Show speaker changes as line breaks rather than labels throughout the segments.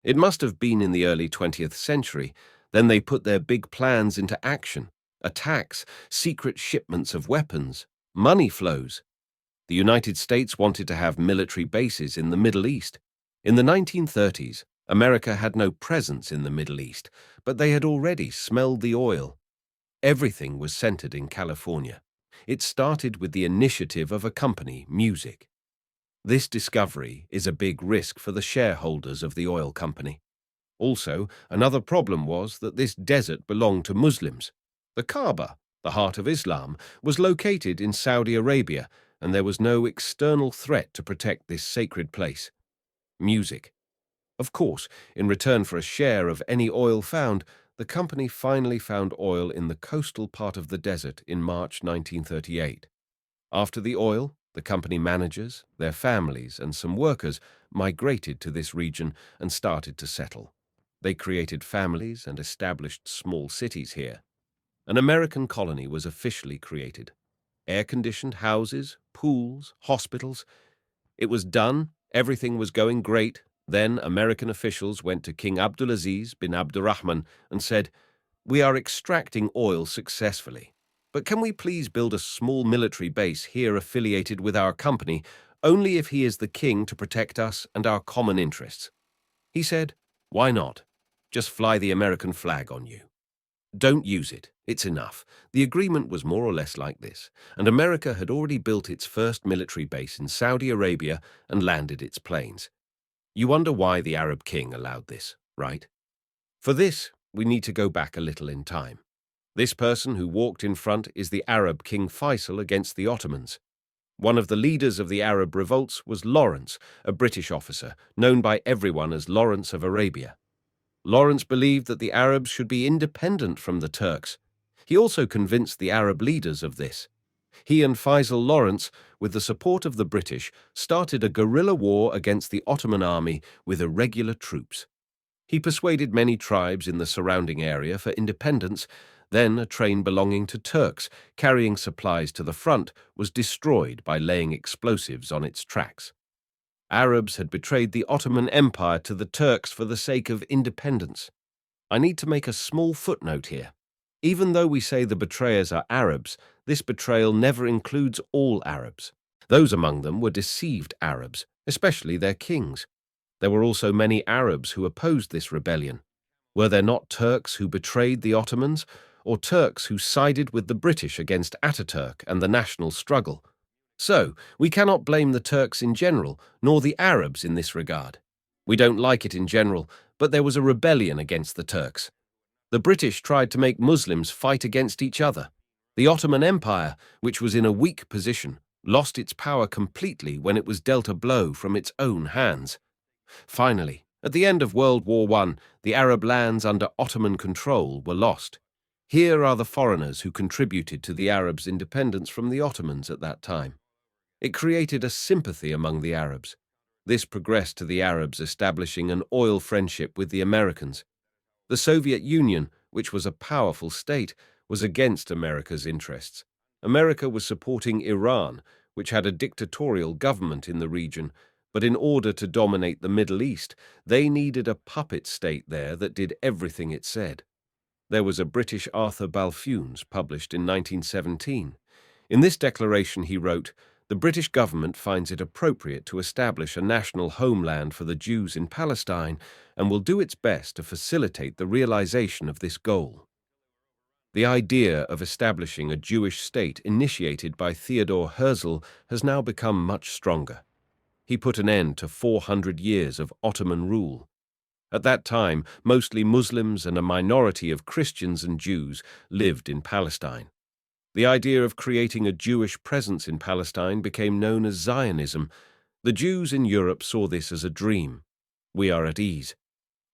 It must have been in the early 20th century. Then they put their big plans into action. Attacks, secret shipments of weapons, money flows. The United States wanted to have military bases in the Middle East. In the 1930s, America had no presence in the Middle East, but they had already smelled the oil. Everything was centered in California. It started with the initiative of a company, Music. This discovery is a big risk for the shareholders of the oil company. Also, another problem was that this desert belonged to Muslims. The Kaaba, the heart of Islam, was located in Saudi Arabia, and there was no external threat to protect this sacred place. Music. Of course, in return for a share of any oil found, the company finally found oil in the coastal part of the desert in March 1938. After the oil, the company managers, their families, and some workers migrated to this region and started to settle. They created families and established small cities here. An American colony was officially created. Air-conditioned houses, pools, hospitals. It was done, everything was going great. Then American officials went to King Abdulaziz bin Abdurrahman and said, "We are extracting oil successfully. But can we please build a small military base here affiliated with our company, only if he is the king to protect us and our common interests?" He said, "Why not? Just fly the American flag on you. Don't use it. It's enough." The agreement was more or less like this, and America had already built its first military base in Saudi Arabia and landed its planes. You wonder why the Arab king allowed this, right? For this, we need to go back a little in time. This person who walked in front is the Arab King Faisal against the Ottomans. One of the leaders of the Arab revolts was Lawrence, a British officer, known by everyone as Lawrence of Arabia. Lawrence believed that the Arabs should be independent from the Turks. He also convinced the Arab leaders of this. He and Faisal Lawrence, with the support of the British, started a guerrilla war against the Ottoman army with irregular troops. He persuaded many tribes in the surrounding area for independence. Then a train belonging to Turks, carrying supplies to the front, was destroyed by laying explosives on its tracks. Arabs had betrayed the Ottoman Empire to the Turks for the sake of independence. I need to make a small footnote here. Even though we say the betrayers are Arabs, this betrayal never includes all Arabs. Those among them were deceived Arabs, especially their kings. There were also many Arabs who opposed this rebellion. Were there not Turks who betrayed the Ottomans, or Turks who sided with the British against Ataturk and the national struggle? So, we cannot blame the Turks in general, nor the Arabs in this regard. We don't like it in general, but there was a rebellion against the Turks. The British tried to make Muslims fight against each other. The Ottoman Empire, which was in a weak position, lost its power completely when it was dealt a blow from its own hands. Finally, at the end of World War I, the Arab lands under Ottoman control were lost. Here are the foreigners who contributed to the Arabs' independence from the Ottomans at that time. It created a sympathy among the Arabs. This progressed to the Arabs establishing an oil friendship with the Americans. The Soviet Union, which was a powerful state, was against America's interests. America was supporting Iran, which had a dictatorial government in the region, but in order to dominate the Middle East, they needed a puppet state there that did everything it said. There was a British Arthur Balfoun's published in 1917. In this declaration he wrote, "The British government finds it appropriate to establish a national homeland for the Jews in Palestine and will do its best to facilitate the realization of this goal." The idea of establishing a Jewish state initiated by Theodor Herzl has now become much stronger. He put an end to 400 years of Ottoman rule. At that time, mostly Muslims and a minority of Christians and Jews lived in Palestine. The idea of creating a Jewish presence in Palestine became known as Zionism. The Jews in Europe saw this as a dream. We are at ease.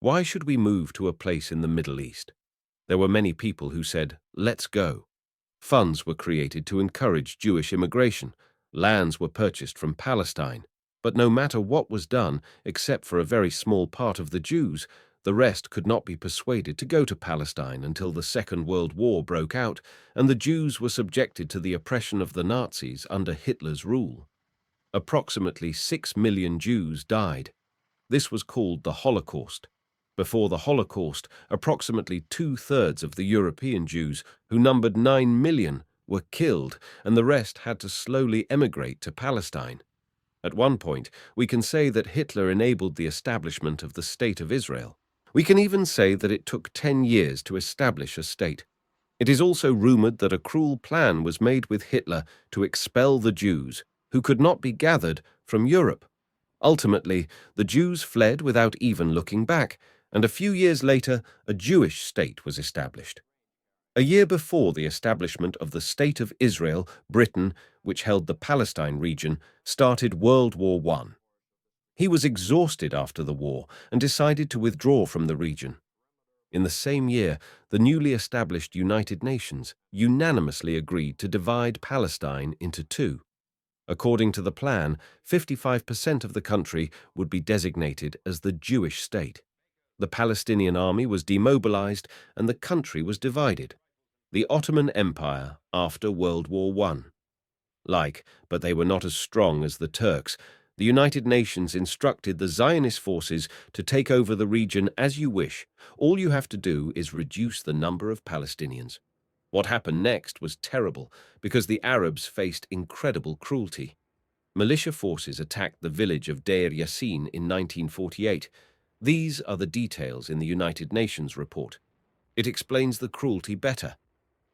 Why should we move to a place in the Middle East? There were many people who said, "Let's go." Funds were created to encourage Jewish immigration. Lands were purchased from Palestine. But no matter what was done, except for a very small part of the Jews, the rest could not be persuaded to go to Palestine until the Second World War broke out and the Jews were subjected to the oppression of the Nazis under Hitler's rule. Approximately 6 million Jews died. This was called the Holocaust. Before the Holocaust, approximately two-thirds of the European Jews, who numbered 9 million, were killed, and the rest had to slowly emigrate to Palestine. At one point, we can say that Hitler enabled the establishment of the State of Israel. We can even say that it took 10 years to establish a state. It is also rumored that a cruel plan was made with Hitler to expel the Jews, who could not be gathered, from Europe. Ultimately, the Jews fled without even looking back, and a few years later, a Jewish state was established. A year before the establishment of the State of Israel, Britain, which held the Palestine region, started World War I. He was exhausted after the war and decided to withdraw from the region. In the same year, the newly established United Nations unanimously agreed to divide Palestine into two. According to the plan, 55% of the country would be designated as the Jewish state. The Palestinian army was demobilized and the country was divided. The Ottoman Empire after World War I. But they were not as strong as the Turks. The United Nations instructed the Zionist forces to take over the region as you wish. All you have to do is reduce the number of Palestinians. What happened next was terrible because the Arabs faced incredible cruelty. Militia forces attacked the village of Deir Yassin in 1948. These are the details in the United Nations report. It explains the cruelty better.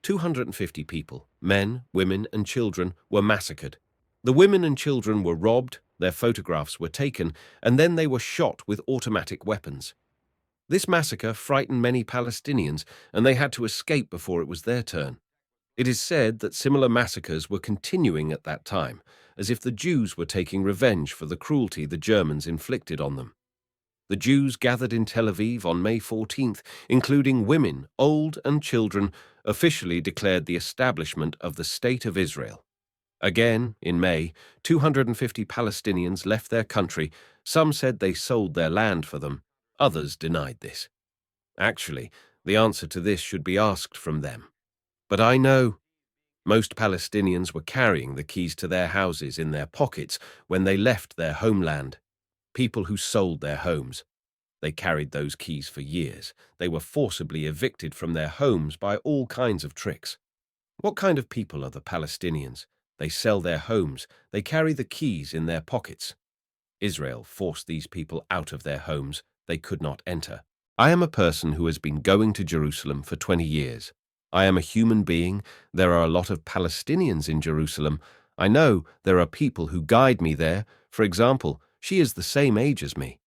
250 people, men, women, and children, were massacred. The women and children were robbed, their photographs were taken, and then they were shot with automatic weapons. This massacre frightened many Palestinians, and they had to escape before it was their turn. It is said that similar massacres were continuing at that time, as if the Jews were taking revenge for the cruelty the Germans inflicted on them. The Jews gathered in Tel Aviv on May 14th, including women, old, and children, officially declared the establishment of the State of Israel. Again, in May, 250 Palestinians left their country. Some said they sold their land for them. Others denied this. Actually, the answer to this should be asked from them. But I know. Most Palestinians were carrying the keys to their houses in their pockets when they left their homeland. People who sold their homes. They carried those keys for years. They were forcibly evicted from their homes by all kinds of tricks. What kind of people are the Palestinians? They sell their homes. They carry the keys in their pockets. Israel forced these people out of their homes. They could not enter. I am a person who has been going to Jerusalem for 20 years. I am a human being. There are a lot of Palestinians in Jerusalem. I know there are people who guide me there. For example, she is the same age as me.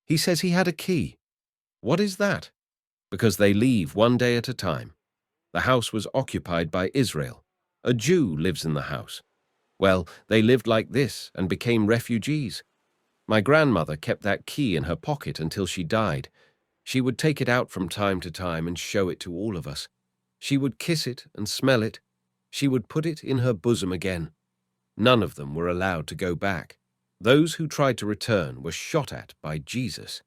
He says he had a key. What is that? Because they leave one day at a time. The house was occupied by Israel. A Jew lives in the house. Well, they lived like this and became refugees. My grandmother kept that key in her pocket until she died. She would take it out from time to time and show it to all of us. She would kiss it and smell it. She would put it in her bosom again. None of them were allowed to go back. Those who tried to return were shot at by Jesus.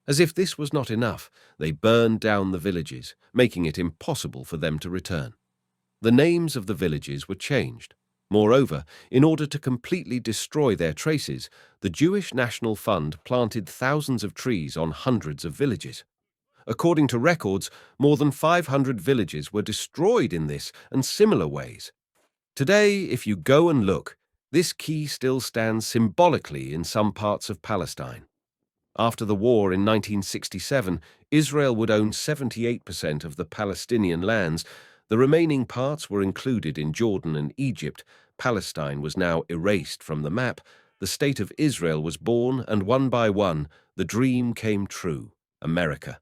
As if this was not enough, they burned down the villages, making it impossible for them to return. The names of the villages were changed. Moreover, in order to completely destroy their traces, the Jewish National Fund planted thousands of trees on hundreds of villages. According to records, more than 500 villages were destroyed in this and similar ways. Today, if you go and look, this key still stands symbolically in some parts of Palestine. After the war in 1967, Israel would own 78% of the Palestinian lands. The remaining parts were included in Jordan and Egypt. Palestine was now erased from the map. The State of Israel was born, and one by one, the dream came true: America.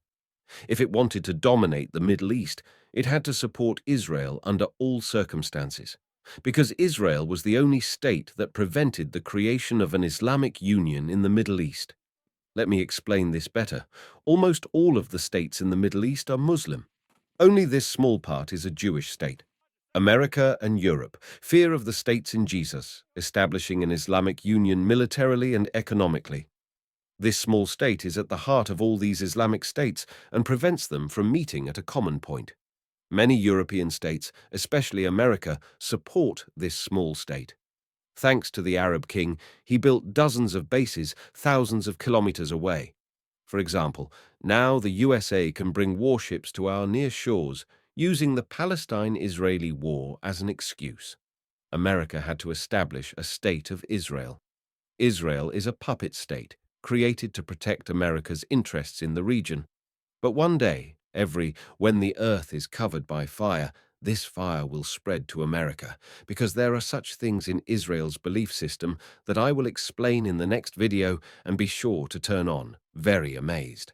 If it wanted to dominate the Middle East, it had to support Israel under all circumstances, because Israel was the only state that prevented the creation of an Islamic Union in the Middle East. Let me explain this better. Almost all of the states in the Middle East are Muslim. Only this small part is a Jewish state. America and Europe, fear of the states in Jesus, establishing an Islamic Union militarily and economically. This small state is at the heart of all these Islamic states and prevents them from meeting at a common point. Many European states, especially America, support this small state. Thanks to the Arab king, he built dozens of bases thousands of kilometers away. For example, now the USA can bring warships to our near shores using the Palestine-Israeli war as an excuse. America had to establish a state of Israel. Israel is a puppet state, created to protect America's interests in the region. But one day, when the earth is covered by fire, this fire will spread to America, because there are such things in Israel's belief system that I will explain in the next video, and be sure to turn on. Very amazed.